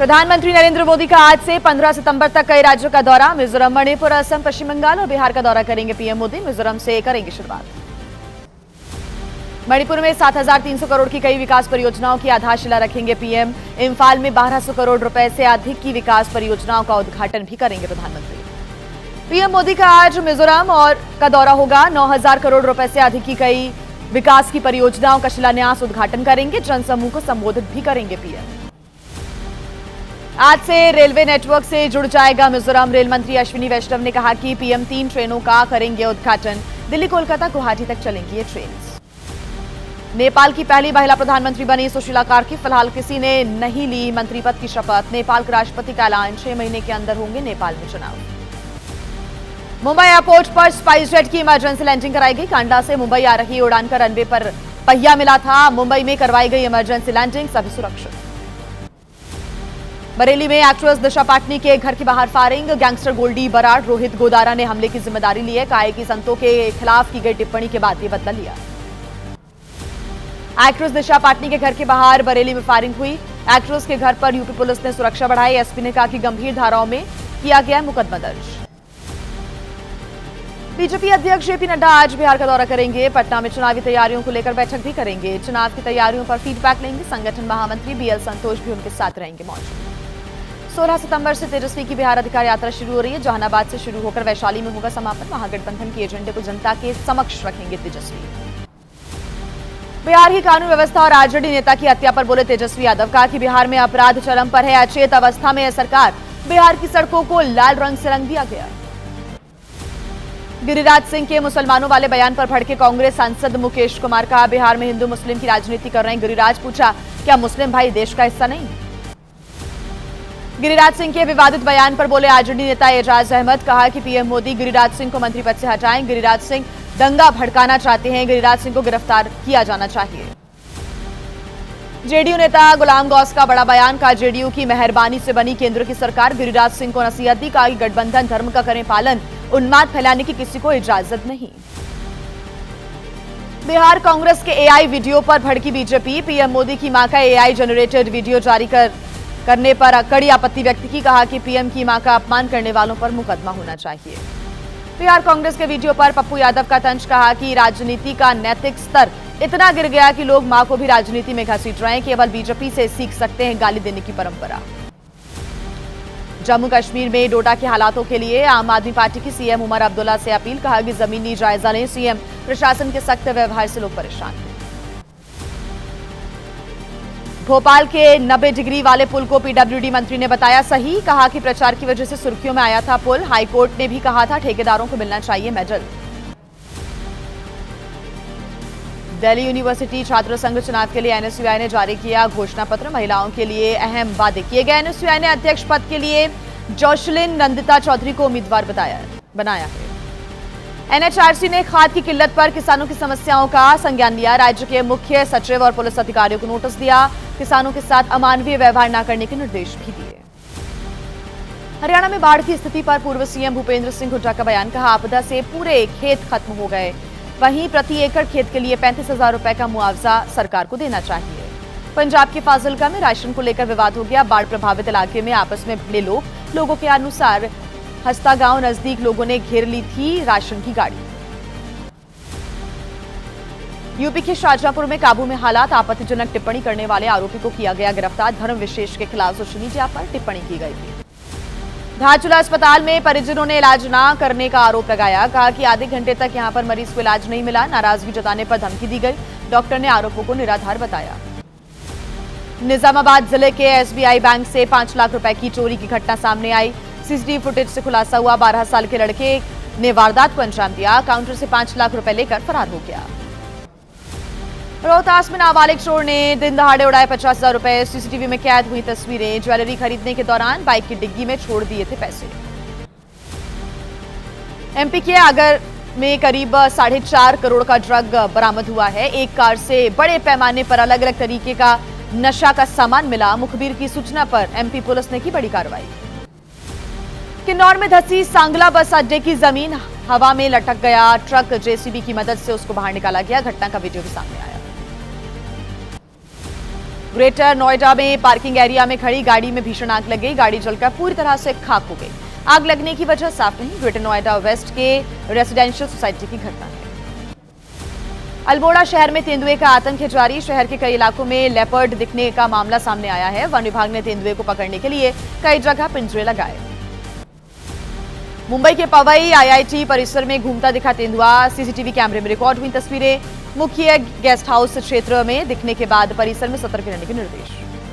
प्रधानमंत्री नरेंद्र मोदी का आज से 15 सितंबर तक कई राज्यों का दौरा। मिजोरम, मणिपुर, असम, पश्चिम बंगाल और बिहार का दौरा करेंगे पीएम मोदी। मिजोरम से करेंगे शुरुआत। मणिपुर में 7,300 करोड़ की कई विकास परियोजनाओं की आधारशिला रखेंगे पीएम। इंफाल में 1,200 करोड़ रुपए से अधिक की विकास परियोजनाओं का उद्घाटन भी करेंगे प्रधानमंत्री। पीएम मोदी का आज मिजोरम और का दौरा होगा। 9,000 करोड़ रुपए से अधिक की कई विकास की परियोजनाओं का शिलान्यास, उद्घाटन करेंगे। जनसमूह को संबोधित भी करेंगे पीएम। आज से रेलवे नेटवर्क से जुड़ जाएगा मिजोरम। रेल मंत्री अश्विनी वैष्णव ने कहा कि पीएम 3 ट्रेनों का करेंगे उद्घाटन। दिल्ली, कोलकाता, गुवाहाटी तक चलेंगी ये ट्रेन। नेपाल की पहली महिला प्रधानमंत्री बनी सुशीला कार्की। फिलहाल किसी ने नहीं ली मंत्री पद की शपथ। नेपाल के राष्ट्रपति का ऐलान, 6 महीने के अंदर होंगे नेपाल में चुनाव। मुंबई एयरपोर्ट पर स्पाइस जेट की इमरजेंसी लैंडिंग कराई गई। कांडला से मुंबई आ रही उड़ान का रनवे पर पहिया मिला था। मुंबई में करवाई गई इमरजेंसी लैंडिंग, सभी सुरक्षित। बरेली में एक्ट्रेस दिशा पाटनी के घर के बाहर फायरिंग। गैंगस्टर गोल्डी बराड़, रोहित गोदारा ने हमले की जिम्मेदारी ली है। कहा कि संतों के खिलाफ की गई टिप्पणी के बाद ये बदला लिया। एक्ट्रेस दिशा पाटनी के घर के बाहर बरेली में फायरिंग हुई। एक्ट्रेस के घर पर यूपी पुलिस ने सुरक्षा बढ़ाई। एसपी ने कहा कि गंभीर धाराओं में किया गया है मुकदमा दर्ज। बीजेपी अध्यक्ष जेपी नड्डा आज बिहार का दौरा करेंगे। पटना में चुनावी तैयारियों को लेकर बैठक भी करेंगे। चुनाव की तैयारियों पर फीडबैक लेंगे। संगठन महामंत्री बीएल संतोष भी उनके साथ रहेंगे मौजूद। 16 सितंबर से तेजस्वी की बिहार अधिकार यात्रा शुरू हो रही है। जहानाबाद से शुरू होकर वैशाली में होगा समापन। महागठबंधन के एजेंडे को जनता के समक्ष रखेंगे तेजस्वी। बिहार की कानून व्यवस्था और आरजेडी नेता की हत्या पर बोले तेजस्वी यादव। कहा कि बिहार में अपराध चरम पर है। अचेत अवस्था में है सरकार। बिहार की सड़कों को लाल रंग से रंग दिया गया। गिरिराज सिंह के मुसलमानों वाले बयान पर भड़के कांग्रेस सांसद मुकेश कुमार। कहा बिहार में हिंदू मुस्लिम की राजनीति कर रहे हैं। गिरिराज पूछा, क्या मुस्लिम भाई देश का हिस्सा नहीं? गिरिराज सिंह के विवादित बयान पर बोले आरजेडी नेता एजाज अहमद। कहा कि पीएम मोदी गिरिराज सिंह को मंत्री पद से हटाएं। गिरिराज सिंह दंगा भड़काना चाहते हैं। गिरिराज सिंह को गिरफ्तार किया जाना चाहिए। जेडीयू नेता गुलाम गौस का बड़ा बयान। कहा जेडीयू की मेहरबानी से बनी केंद्र की सरकार। गिरिराज सिंह को नसीहत दी। कहा कि गठबंधन धर्म का करें पालन। उन्माद फैलाने की किसी को इजाजत नहीं। बिहार कांग्रेस के एआई वीडियो पर भड़की बीजेपी। पीएम मोदी की मां का एआई जनरेटेड वीडियो जारी करने पर कड़ी आपत्ति व्यक्त की। कहा कि पीएम की मां का अपमान करने वालों पर मुकदमा होना चाहिए। बिहार कांग्रेस के वीडियो पर पप्पू यादव का तंज। कहा कि राजनीति का नैतिक स्तर इतना गिर गया कि लोग मां को भी राजनीति में घसीट रहे हैं। केवल बीजेपी से सीख सकते हैं गाली देने की परंपरा। जम्मू कश्मीर में डोडा के हालातों के लिए आम आदमी पार्टी की सीएम उमर अब्दुल्ला से अपील। कहा कि जमीनी जायजा लें। सीएम प्रशासन के सख्त व्यवहार से लोग परेशान हैं। भोपाल के 90 डिग्री वाले पुल को पीडब्ल्यूडी मंत्री ने बताया सही। कहा कि प्रचार की वजह से सुर्खियों में आया था पुल। हाईकोर्ट ने भी कहा था ठेकेदारों को मिलना चाहिए मेडल। दिल्ली यूनिवर्सिटी छात्र संघ चुनाव के लिए एनएसयूआई ने जारी किया घोषणा पत्र। महिलाओं के लिए अहम वादे किए गए। एनएसयूआई ने अध्यक्ष पद के लिए जोशलिन नंदिता चौधरी को उम्मीदवार बनाया है। एनएचआरसी ने खाद की किल्लत पर किसानों की समस्याओं का संज्ञान लिया। राज्य के मुख्य सचिव और पुलिस अधिकारियों को नोटिस दिया। किसानों के साथ अमानवीय व्यवहार न करने के निर्देश भी दिए। हरियाणा में बाढ़ की स्थिति पर पूर्व सीएम भूपेंद्र सिंह हुड्डा का बयान। कहा आपदा से पूरे खेत खत्म हो गए। वहीं प्रति एकड़ खेत के लिए 35,000 रुपए का मुआवजा सरकार को देना चाहिए। पंजाब के फाजिल्का में राशन को लेकर विवाद हो गया। बाढ़ प्रभावित इलाके में आपस में भिड़े लोगों के अनुसार हस्ता गांव नजदीक लोगों ने घेर ली थी राशन की गाड़ी। यूपी के शाहजहांपुर में काबू में हालात। आपत्तिजनक टिप्पणी करने वाले आरोपी को किया गया गिरफ्तार। धर्म विशेष के खिलाफ सोशल मीडिया पर टिप्पणी की गई थी। धारचूला अस्पताल में परिजनों ने इलाज न करने का आरोप लगाया। कहा कि आधे घंटे तक यहां पर मरीज को इलाज नहीं मिला। नाराजगी जताने पर धमकी दी गई। डॉक्टर ने आरोपों को निराधार बताया। निजामाबाद जिले के एसबीआई बैंक से 5 लाख रुपए की चोरी की घटना सामने आई। सीसीटीवी फुटेज से खुलासा हुआ 12 साल के लड़के ने वारदात को अंजाम दिया। काउंटर से 5 लाख रुपए लेकर फरार हो गया। रोहतास में नाबालिग चोर ने दिन दहाड़े उड़ाए 50,000 रुपए। सीसीटीवी में कैद हुई तस्वीरें। ज्वेलरी खरीदने के दौरान बाइक की डिग्गी में छोड़ दिए थे पैसे। एमपी के आगर में करीब 4.5 करोड़ का ड्रग बरामद हुआ है। एक कार से बड़े पैमाने पर अलग अलग तरीके का नशा का सामान मिला। मुखबिर की सूचना पर एमपी पुलिस ने की बड़ी कार्रवाई। किन्नौर में धंसी सांगला बस अड्डे की जमीन हवा में लटक गया। ट्रक जेसीबी की मदद से उसको बाहर निकाला गया। घटना का वीडियो भी सामने आया। ग्रेटर नोएडा में पार्किंग एरिया में खड़ी गाड़ी में भीषण आग लग गई। गाड़ी जलकर पूरी तरह से खाक हो गई। आग लगने की वजह साफ नहीं। ग्रेटर नोएडा वेस्ट के रेसिडेंशियल सोसाइटी की घटना है। अल्मोड़ा शहर में तेंदुए का आतंक है जारी। शहर के कई इलाकों में लेपर्ड दिखने का मामला सामने आया है। वन विभाग ने तेंदुए को पकड़ने के लिए कई जगह पिंजरे लगाए। मुंबई के पवई आईआईटी परिसर में घूमता दिखा तेंदुआ। सीसीटीवी कैमरे में रिकॉर्ड हुई तस्वीरें। मुख्य गेस्ट हाउस क्षेत्र में दिखने के बाद परिसर में सतर्क रहने के निर्देश।